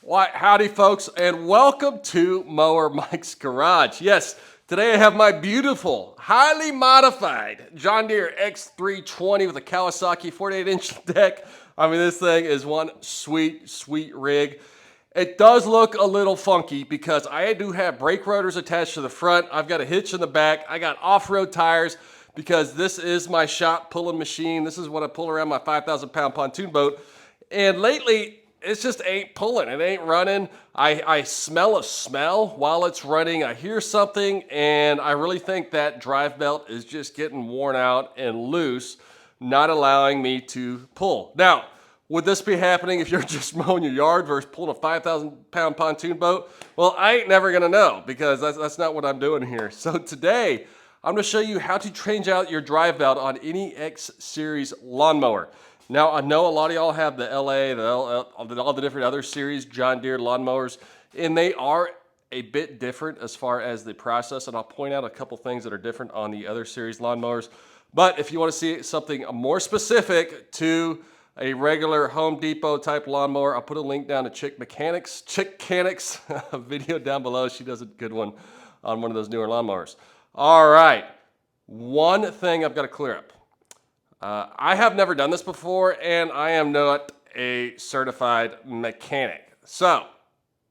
Why, howdy folks, and welcome to Mower Mike's Garage. Yes, today I have my beautiful, highly modified John Deere X320 with a Kawasaki 48-inch deck. I mean, this thing is one sweet, sweet rig. It does look a little funky because I do have brake rotors attached to the front. I've got a hitch in the back. I got off-road tires because this is my shop pulling machine. This is what I pull around my 5,000-pound pontoon boat. And lately, it just ain't pulling. It ain't running. I smell a smell while it's running. I hear something, and I really think that drive belt is just getting worn out and loose, not allowing me to pull. Now, would this be happening if you're just mowing your yard versus pulling a 5,000-pound pontoon boat? Well, I ain't never gonna know because that's not what I'm doing here. So today, I'm gonna show you how to change out your drive belt on any X Series lawnmower. Now, I know a lot of y'all have the LA, all the different other series John Deere lawnmowers, and they are a bit different as far as the process, and I'll point out a couple things that are different on the other series lawnmowers. But if you want to see something more specific to a regular Home Depot type lawnmower, I'll put a link down to Chickcanic's video down below. She does a good one on one of those newer lawnmowers. All right, one thing I've got to clear up. I have never done this before, and I am not a certified mechanic. So,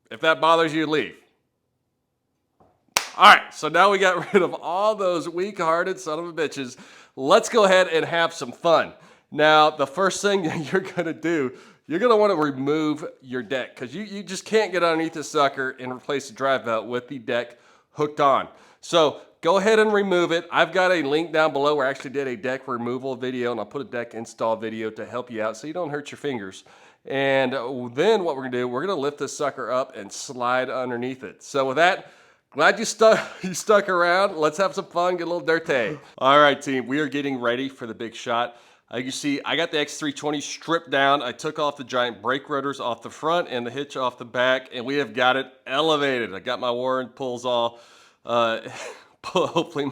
if that bothers you, leave. All right, so now we got rid of all those weak-hearted son of a bitches. Let's go ahead and have some fun. Now, the first thing you're going to do, you're going to want to remove your deck because you just can't get underneath the sucker and replace the drive belt with the deck hooked on. So, go ahead and remove it. I've got a link down below where I actually did a deck removal video, and I'll put a deck install video to help you out so you don't hurt your fingers. And then what we're gonna do, we're gonna lift this sucker up and slide underneath it. So with that, glad you stuck around. Let's have some fun, get a little dirty. All right, team, we are getting ready for the big shot. You can see I got the X320 stripped down. I took off the giant brake rotors off the front and the hitch off the back, and we have got it elevated. I got my Warren pulls all. Hopefully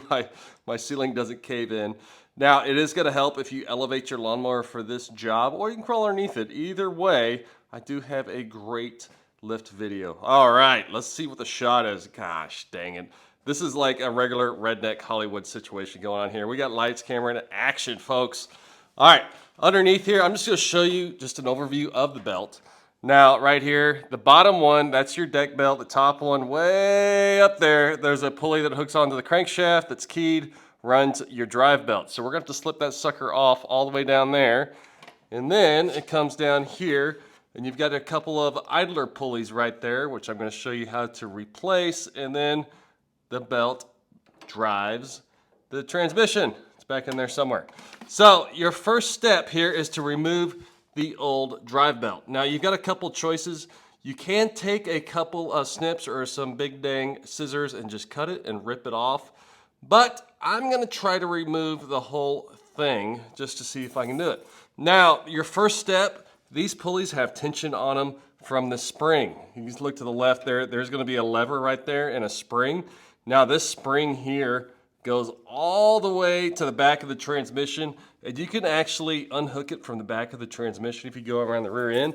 my ceiling doesn't cave in. Now, it is going to help if you elevate your lawnmower for this job, or you can crawl underneath it. Either way, I do have a great lift video. All right, let's see what the shot is. Gosh, dang it. This is like a regular redneck Hollywood situation going on here. We got lights, camera, and action, folks. All right, underneath here, I'm just going to show you just an overview of the belt. Now, right here, the bottom one, that's your deck belt. The top one, way up there, there's a pulley that hooks onto the crankshaft that's keyed, runs your drive belt. So we're going to have to slip that sucker off all the way down there. And then it comes down here, and you've got a couple of idler pulleys right there, which I'm going to show you how to replace. And then the belt drives the transmission. It's back in there somewhere. So your first step here is to remove the old drive belt. Now you've got a couple choices. You can take a couple of snips or some big dang scissors and just cut it and rip it off. But I'm gonna try to remove the whole thing just to see if I can do it. Now, your first step, these pulleys have tension on them from the spring. You just look to the left there, there's gonna be a lever right there and a spring. Now this spring here goes all the way to the back of the transmission, and you can actually unhook it from the back of the transmission if you go around the rear end.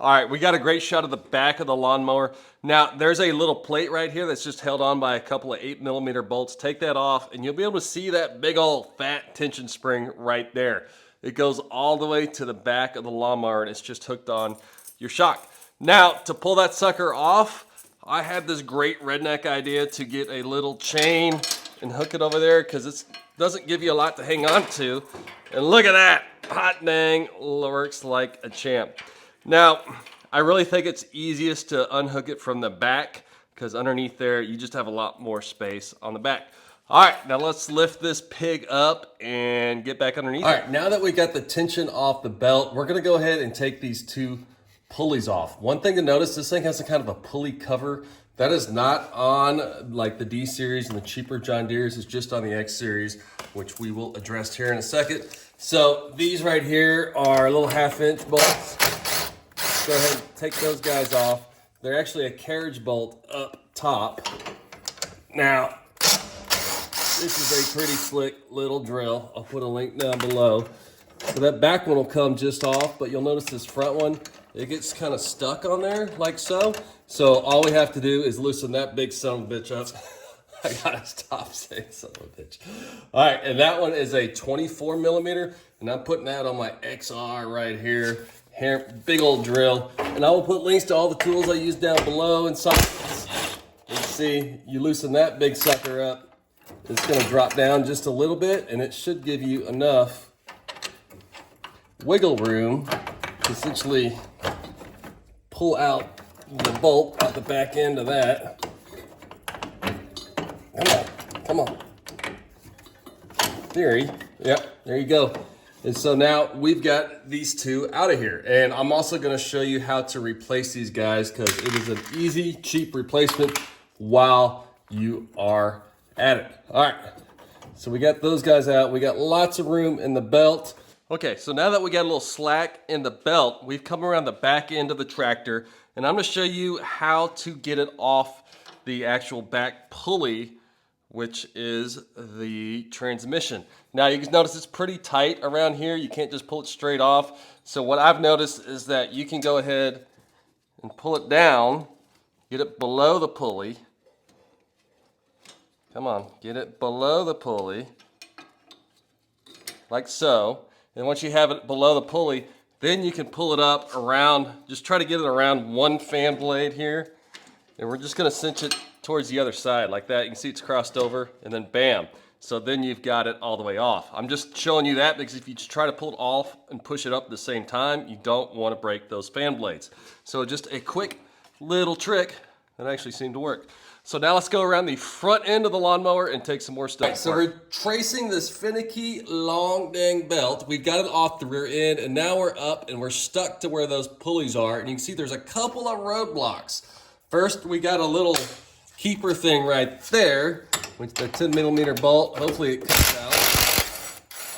All right, we got a great shot of the back of the lawnmower. Now, there's a little plate right here that's just held on by a couple of 8mm bolts. Take that off, and you'll be able to see that big old fat tension spring right there. It goes all the way to the back of the lawnmower, and it's just hooked on your shock. Now, to pull that sucker off, I had this great redneck idea to get a little chain and hook it over there because it doesn't give you a lot to hang on to. And look at that, hot dang, works like a champ. Now, I really think it's easiest to unhook it from the back because underneath there, you just have a lot more space on the back. All right, now let's lift this pig up and get back underneath. All right, now that we got the tension off the belt, we're gonna go ahead and take these two pulleys off. One thing to notice, this thing has a kind of a pulley cover. That is not on like the D series and the cheaper John Deere's. It's just on the X series, which we will address here in a second. So these right here are little 1/2-inch bolts. Go ahead and take those guys off. They're actually a carriage bolt up top. Now, this is a pretty slick little drill. I'll put a link down below. So that back one will come just off, but you'll notice this front one it gets kind of stuck on there like so. So all we have to do is loosen that big son of a bitch up. I gotta stop saying son of a bitch. All right, and that one is a 24 millimeter, and I'm putting that on my XR right here. Here, big old drill. And I will put links to all the tools I use down below and sockets. You see, you loosen that big sucker up, it's gonna drop down just a little bit, and it should give you enough wiggle room to essentially pull out the bolt out the back end of that. Come on. Theory. Yep, there you go. And so now we've got these two out of here. And I'm also gonna show you how to replace these guys because it is an easy, cheap replacement while you are at it. All right, so we got those guys out. We got lots of room in the belt. Okay, so now that we got a little slack in the belt, we've come around the back end of the tractor, and I'm gonna show you how to get it off the actual back pulley, which is the transmission. Now you can notice it's pretty tight around here. You can't just pull it straight off. So what I've noticed is that you can go ahead and pull it down, get it below the pulley. Come on, get it below the pulley, like so. And once you have it below the pulley, then you can pull it up around, just try to get it around one fan blade here. And we're just gonna cinch it towards the other side like that. You can see it's crossed over, and then bam. So then you've got it all the way off. I'm just showing you that because if you just try to pull it off and push it up at the same time, you don't want to break those fan blades. So just a quick little trick that actually seemed to work. So now let's go around the front end of the lawnmower and take some more stuff. Right, so we're tracing this finicky long dang belt. We've got it off the rear end, and now we're up and we're stuck to where those pulleys are. And you can see there's a couple of roadblocks. First, we got a little keeper thing right there, which the 10 millimeter bolt. Hopefully it comes out.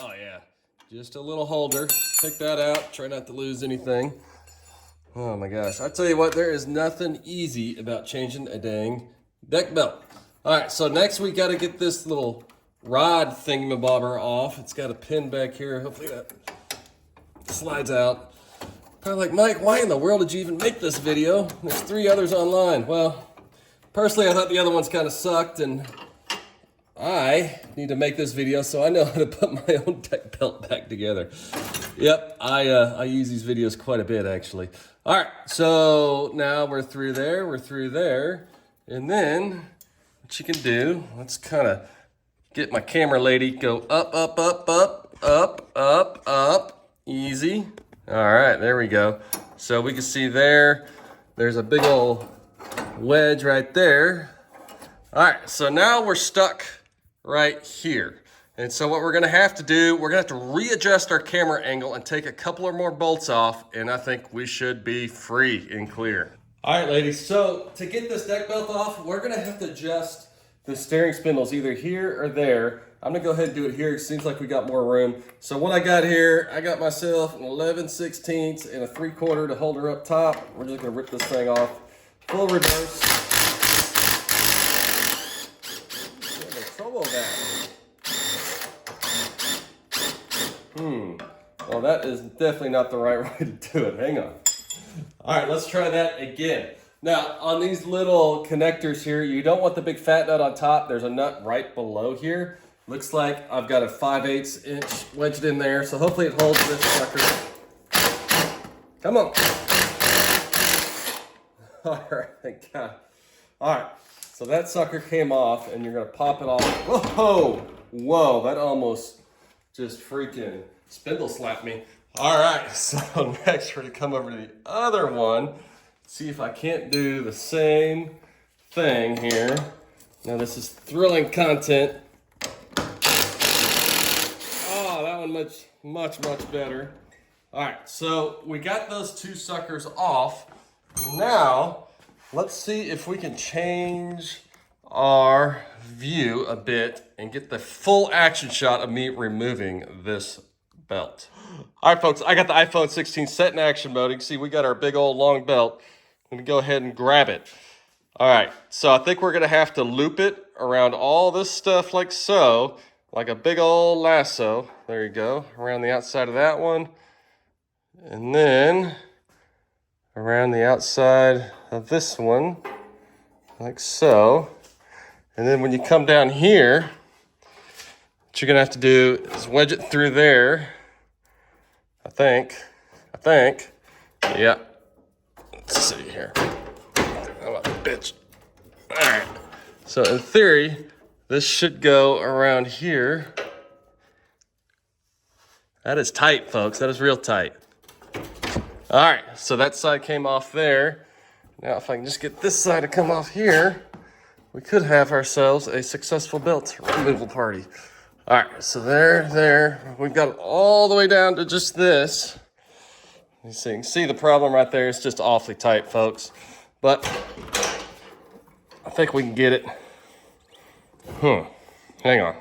Oh yeah, just a little holder. Take that out, try not to lose anything. Oh my gosh, I tell you what, there is nothing easy about changing a dang deck belt. All right, so next we got to get this little rod thingamabobber off. It's got a pin back here. Hopefully that slides out. Probably like, Mike, why in the world did you even make this video? There's 3 others online. Well, personally, I thought the other ones kind of sucked, and I need to make this video so I know how to put my own deck belt back together. Yep, I use these videos quite a bit, actually. All right, so now we're through there. And then what you can do, let's kind of get my camera lady, go up, up, up, up, up, up, up, easy. All right, there we go. So we can see there's a big old wedge right there. All right, so now we're stuck right here. And so what we're gonna have to do, we're gonna have to readjust our camera angle and take a couple of more bolts off, and I think we should be free and clear. All right, ladies, so to get this deck belt off, we're gonna have to adjust the steering spindles either here or there. I'm gonna go ahead and do it here. It seems like we got more room. So what I got here, I got myself an 11/16 and a 3/4 to hold her up top. We're just gonna rip this thing off. Full reverse. Get no trouble with that. Well, that is definitely not the right way to do it. Hang on. All right, let's try that again. Now, on these little connectors here, you don't want the big fat nut on top. There's a nut right below here. Looks like I've got a 5/8 inch wedged in there, so hopefully it holds this sucker. Come on. All right, God. All right, so that sucker came off, and you're gonna pop it off. Whoa, whoa, that almost just freaking spindle slapped me. All right, so next we're gonna come over to the other one, see if I can't do the same thing here. Now this is thrilling content. Oh, that one much better. All right, so we got those 2 suckers off. Now, let's see if we can change our view a bit and get the full action shot of me removing this belt. All right, folks, I got the iPhone 16 set in action mode. You can see we got our big old long belt. I'm gonna go ahead and grab it. All right, so I think we're gonna have to loop it around all this stuff like so, like a big old lasso. There you go, around the outside of that one. And then around the outside of this one, like so. And then when you come down here, what you're gonna have to do is wedge it through there. I think. Yeah. Let's see here. Oh, bitch. All right. So in theory, this should go around here. That is tight, folks. That is real tight. All right, so that side came off there. Now if I can just get this side to come off here, we could have ourselves a successful belt removal party. All right, so there. We've got it all the way down to just this. So you can see the problem right there. It's just awfully tight, folks. But I think we can get it. Hang on.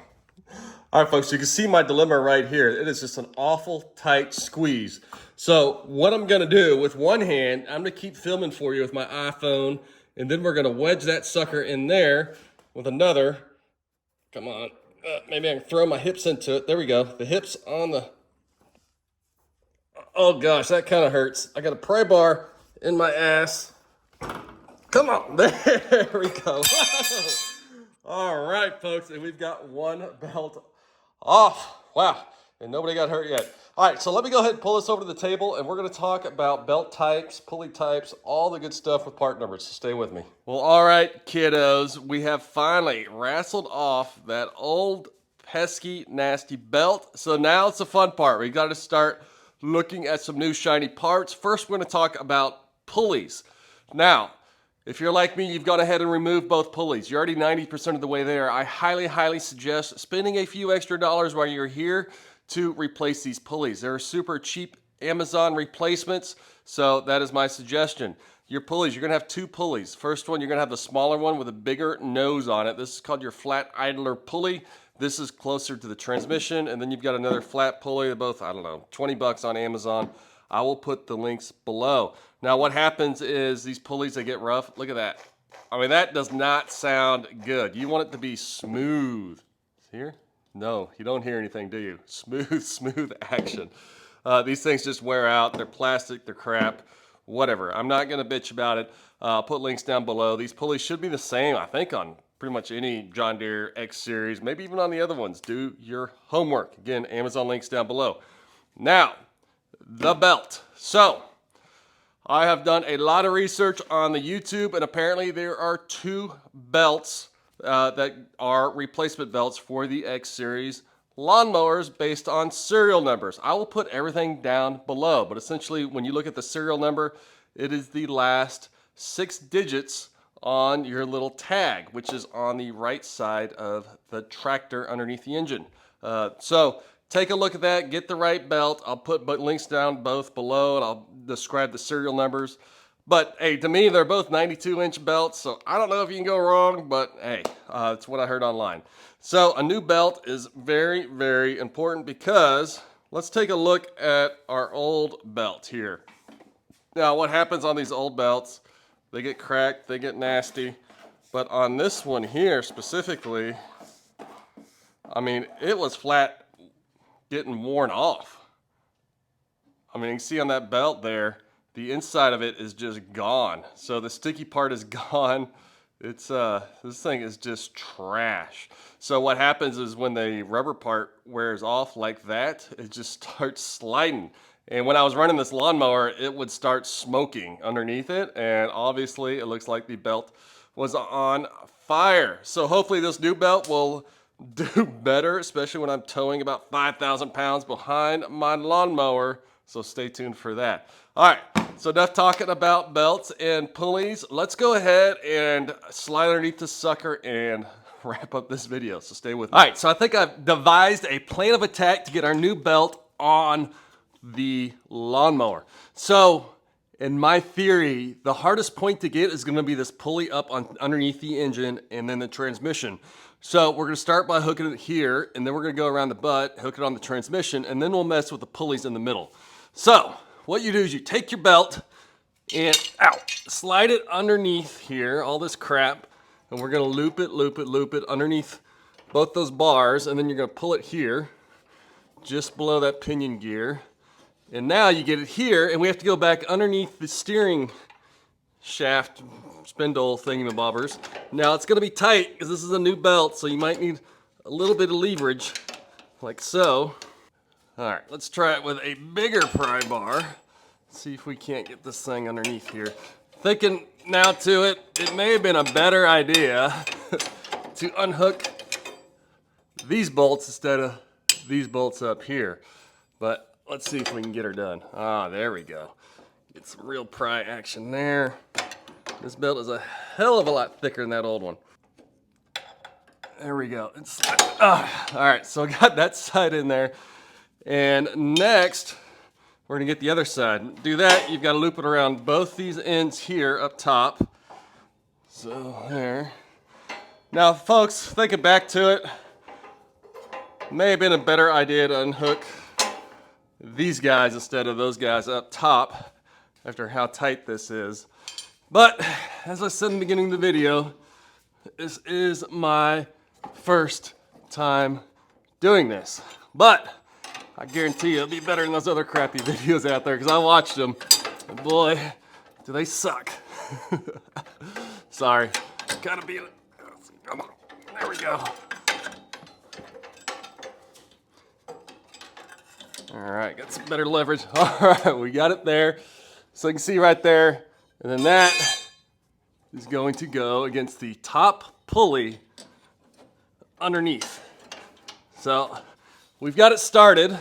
All right, folks, you can see my dilemma right here. It is just an awful tight squeeze. So what I'm gonna do with one hand, I'm gonna keep filming for you with my iPhone, and then we're gonna wedge that sucker in there with another. Come on, maybe I can throw my hips into it. There we go, the hips on the, oh gosh, that kind of hurts. I got a pry bar in my ass. Come on, there we go. All right, folks, and we've got one belt off. Wow, and nobody got hurt yet. All right, so let me go ahead and pull this over to the table, and we're gonna talk about belt types, pulley types, all the good stuff with part numbers, so stay with me. Well, all right, kiddos, we have finally wrestled off that old, pesky, nasty belt. So now it's the fun part. We gotta start looking at some new shiny parts. First, we're gonna talk about pulleys. Now, if you're like me, you've gone ahead and removed both pulleys. You're already 90% of the way there. I highly suggest spending a few extra dollars while you're here to replace these pulleys. They're super cheap Amazon replacements, so that is my suggestion. Your pulleys, you're gonna have two pulleys. First one, you're gonna have the smaller one with a bigger nose on it. This is called your flat idler pulley. This is closer to the transmission, and then you've got another flat pulley. They're both, I don't know, 20 bucks on Amazon. I will put the links below. Now what happens is these pulleys, they get rough. Look at that. I mean, that does not sound good. You want it to be smooth. Here? No, you don't hear anything, do you? Smooth action. These things just wear out. They're plastic, they're crap, whatever. I'm not gonna bitch about it. I'll put links down below. These pulleys should be the same, I think, on pretty much any John Deere X series, maybe even on the other ones. Do your homework. Again, Amazon links down below. Now, the belt. So, I have done a lot of research on the YouTube, and apparently there are two belts that are replacement belts for the X series lawnmowers based on serial numbers. I will put everything down below, but essentially when you look at the serial number, it is the last 6 digits on your little tag, which is on the right side of the tractor underneath the engine. So take a look at that, get the right belt. I'll put links down both below, and I'll describe the serial numbers. But hey, to me, they're both 92-inch belts, so I don't know if you can go wrong, but hey, it's what I heard online. So a new belt is very important because let's take a look at our old belt here. Now, what happens on these old belts, they get cracked, they get nasty, but on this one here specifically, I mean, it was flat getting worn off. I mean, you can see on that belt there, the inside of it is just gone. So the sticky part is gone. It's this thing is just trash. So what happens is when the rubber part wears off like that, it just starts sliding. And when I was running this lawnmower, it would start smoking underneath it. And obviously it looks like the belt was on fire. So hopefully this new belt will do better, especially when I'm towing about 5,000 pounds behind my lawnmower. So stay tuned for that. All right, so enough talking about belts and pulleys. Let's go ahead and slide underneath the sucker and wrap up this video. So stay with me. All right, so I think I've devised a plan of attack to get our new belt on the lawnmower. So in my theory, the hardest point to get is gonna be this pulley up on underneath the engine and then the transmission. So we're gonna start by hooking it here, and then we're gonna go around the butt, hook it on the transmission, and then we'll mess with the pulleys in the middle. So what you do is you take your belt and slide it underneath here, all this crap, and we're gonna loop it underneath both those bars, and then you're gonna pull it here, just below that pinion gear, And now you get it here, and we have to go back underneath the steering shaft spindle thingamabobbers. Now it's gonna be tight because this is a new belt, so you might need a little bit of leverage, like so. All right, let's try it with a bigger pry bar. See if we can't get this thing underneath here. Thinking now to it, it may have been a better idea to unhook these bolts instead of these bolts up here. But let's see if we can get her done. Ah, there we go. Get some real pry action there. This belt is a hell of a lot thicker than that old one. There we go. All right, so I got that side in there. And next, we're gonna get the other side. Do that, you've gotta loop it around both these ends here up top. So there. Now folks, thinking back to it, may have been a better idea to unhook these guys instead of those guys up top after how tight this is. But as I said in the beginning of the video, this is my first time doing this. But I guarantee you it'll be better than those other crappy videos out there because I watched them. And boy, do they suck. Sorry. Gotta be. Come on. There we go. All right, got some better leverage. All right, we got it there. So you can see right there. And then that is going to go against the top pulley underneath. So we've got it started.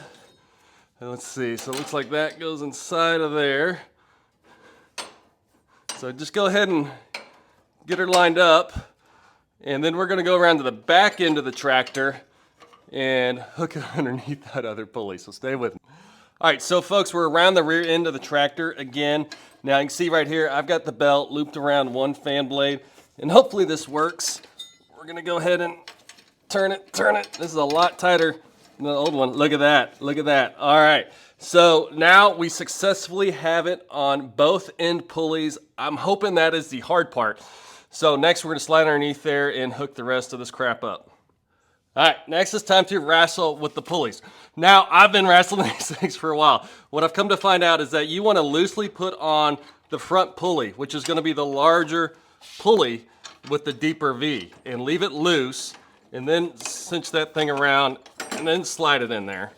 And let's see, so it looks like that goes inside of there. So just go ahead and get her lined up. And then we're gonna go around to the back end of the tractor and hook it underneath that other pulley, so stay with me. All right, so folks, we're around the rear end of the tractor again. Now you can see right here, I've got the belt looped around one fan blade, and hopefully this works. We're gonna go ahead and turn it. This is a lot tighter than the old one. Look at that, look at that. All right, so now we successfully have it on both end pulleys. I'm hoping that is the hard part. So next we're gonna slide underneath there and hook the rest of this crap up. All right, next it's time to wrestle with the pulleys. Now, I've been wrestling these things for a while. What I've come to find out is that you want to loosely put on the front pulley, which is going to be the larger pulley with the deeper V, and leave it loose, and then cinch that thing around, and then slide it in there,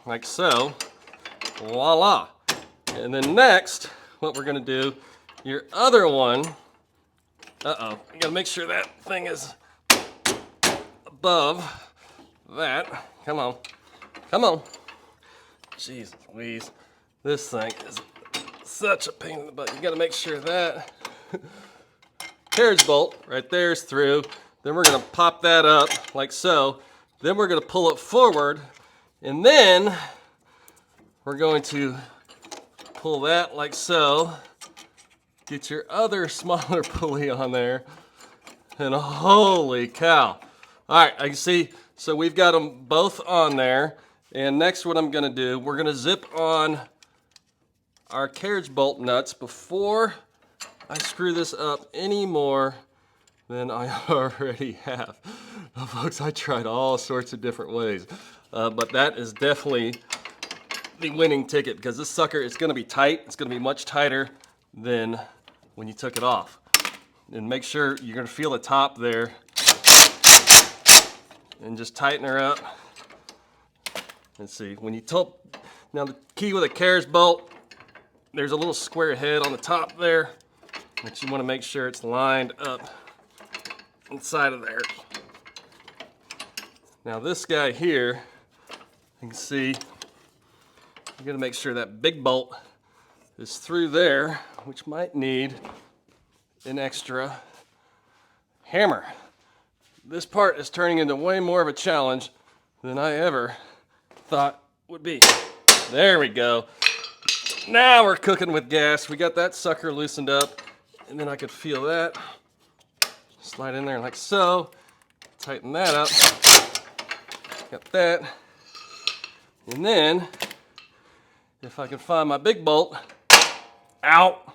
like so. Voila. And then next, what we're going to do, your other one, you got to make sure that thing is above that. Come on. Come on. Jeez Louise. This thing is such a pain in the butt. You gotta make sure that carriage bolt right there is through. Then we're gonna pop that up like so. Then we're gonna pull it forward. And then we're going to pull that like so. Get your other smaller pulley on there. And holy cow. All right, I can see, so we've got them both on there. And next what I'm gonna do, we're gonna zip on our carriage bolt nuts before I screw this up any more than I already have. Oh, folks, I tried all sorts of different ways, but that is definitely the winning ticket because this sucker is gonna be tight. It's gonna be much tighter than when you took it off. And make sure you're gonna feel the top there. And just tighten her up. Let's see, when you tilt, now the key with a carriage bolt, there's a little square head on the top there, but you want to make sure it's lined up inside of there. Now this guy here, you can see, you gotta make sure that big bolt is through there, which might need an extra hammer. This part is turning into way more of a challenge than I ever thought would be. There we go. Now we're cooking with gas. We got that sucker loosened up, and then I could feel that. Slide in there like so. Tighten that up. Got that. And then, if I can find my big bolt, out.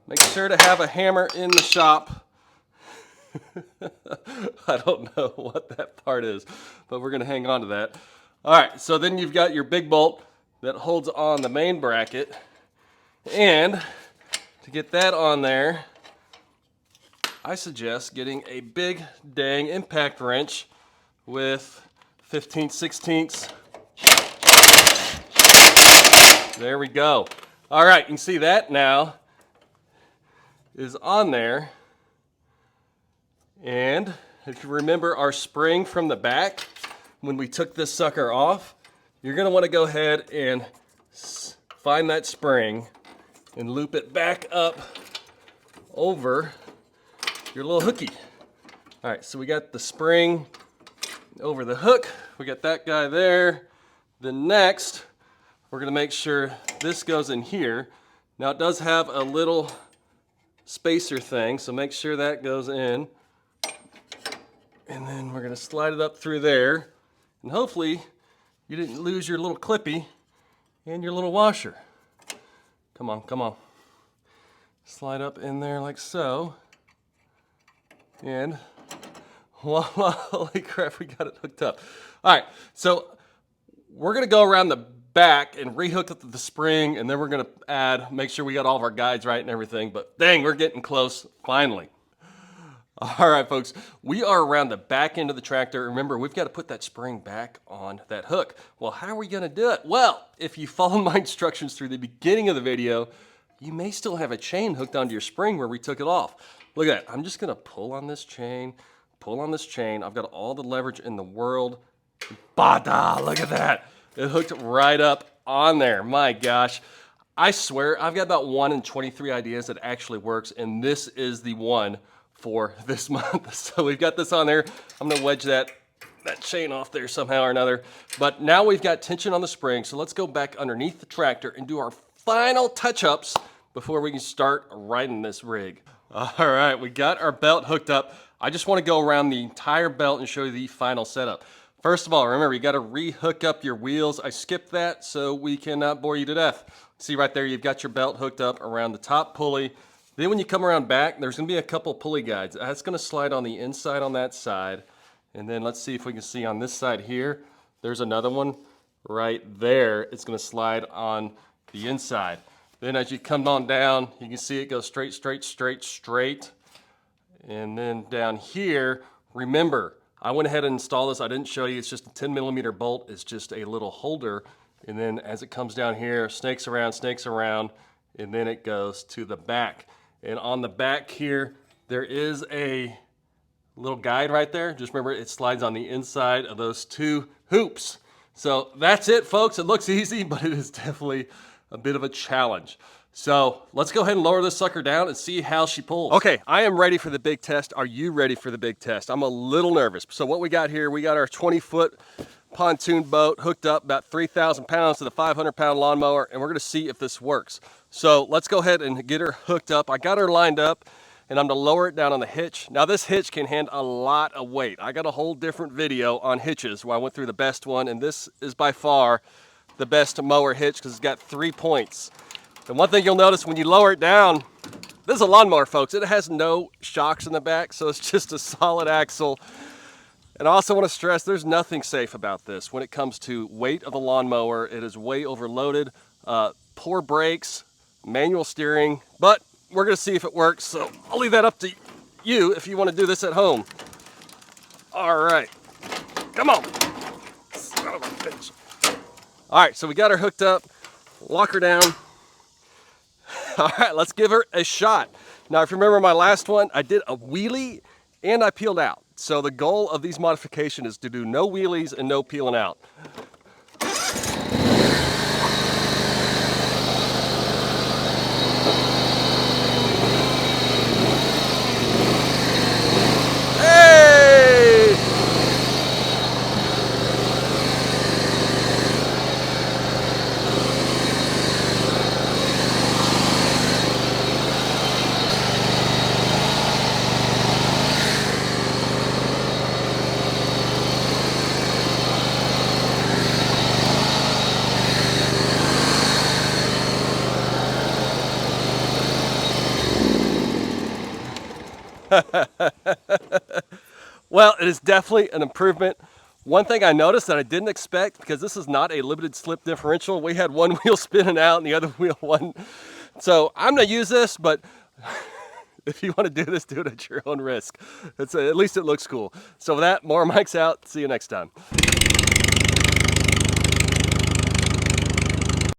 Make sure to have a hammer in the shop. I don't know what that part is, but we're gonna hang on to that. All right, so then you've got your big bolt that holds on the main bracket. And to get that on there, I suggest getting a big dang impact wrench with 15/16. There we go. All right, you can see that now is on there. And if you remember our spring from the back, when we took this sucker off, you're gonna wanna go ahead and find that spring and loop it back up over your little hooky. All right, so we got the spring over the hook. We got that guy there. Then next, we're gonna make sure this goes in here. Now it does have a little spacer thing, so make sure that goes in. And then we're gonna slide it up through there. And hopefully you didn't lose your little clippy and your little washer. Come on, come on. Slide up in there like so. And voila, holy crap, we got it hooked up. All right, so we're gonna go around the back and rehook up the spring, and then we're gonna make sure we got all of our guides right and everything, but dang, we're getting close, finally. All right, folks, we are around the back end of the tractor. Remember, we've got to put that spring back on that hook. Well, how are we gonna do it? Well, if you follow my instructions through the beginning of the video, you may still have a chain hooked onto your spring where we took it off. Look at that, I'm just gonna pull on this chain, pull on this chain. I've got all the leverage in the world. Bada, look at that. It hooked right up on there, my gosh. I swear, I've got about 1 in 23 ideas that actually works, and this is the one for this month. So we've got this on there. I'm gonna wedge that chain off there somehow or another. But now we've got tension on the spring, so let's go back underneath the tractor and do our final touch-ups before we can start riding this rig. All right, we got our belt hooked up. I just wanna go around the entire belt and show you the final setup. First of all, remember, you gotta re-hook up your wheels. I skipped that so we cannot bore you to death. See right there, you've got your belt hooked up around the top pulley. Then when you come around back, there's gonna be a couple pulley guides. That's gonna slide on the inside on that side. And then let's see if we can see on this side here, there's another one right there. It's gonna slide on the inside. Then as you come on down, you can see it goes straight, straight, straight, straight. And then down here, remember, I went ahead and installed this. I didn't show you, it's just a 10mm bolt. It's just a little holder. And then as it comes down here, snakes around, and then it goes to the back. And on the back here, there is a little guide right there. Just remember, it slides on the inside of those two hoops. So that's it, folks. It looks easy, but it is definitely a bit of a challenge. So let's go ahead and lower this sucker down and see how she pulls. Okay, I am ready for the big test. Are you ready for the big test? I'm a little nervous. So what we got here, we got our 20-foot pontoon boat hooked up about 3,000 pounds to the 500-pound lawnmower, and we're gonna see if this works. So let's go ahead and get her hooked up. I got her lined up, and I'm gonna lower it down on the hitch. Now this hitch can handle a lot of weight. I got a whole different video on hitches where I went through the best one, and this is by far the best mower hitch because it's got 3 points. And one thing you'll notice when you lower it down, this is a lawnmower, folks. It has no shocks in the back, so it's just a solid axle. And I also want to stress there's nothing safe about this. When it comes to weight of the lawnmower, it is way overloaded, poor brakes, manual steering, but we're gonna see if it works. So I'll leave that up to you if you want to do this at home. All right, come on. Son of a bitch. All right, so we got her hooked up, lock her down. All right, let's give her a shot. Now, if you remember my last one, I did a wheelie and I peeled out. So the goal of these modifications is to do no wheelies and no peeling out. Hey! Well, it is definitely an improvement. One thing I noticed that I didn't expect, because this is not a limited slip differential, we had one wheel spinning out and the other wheel wasn't. So I'm gonna use this, but if you want to do this, do it at your own risk. At least it looks cool. So with that, Mower Mike's out. See you next time.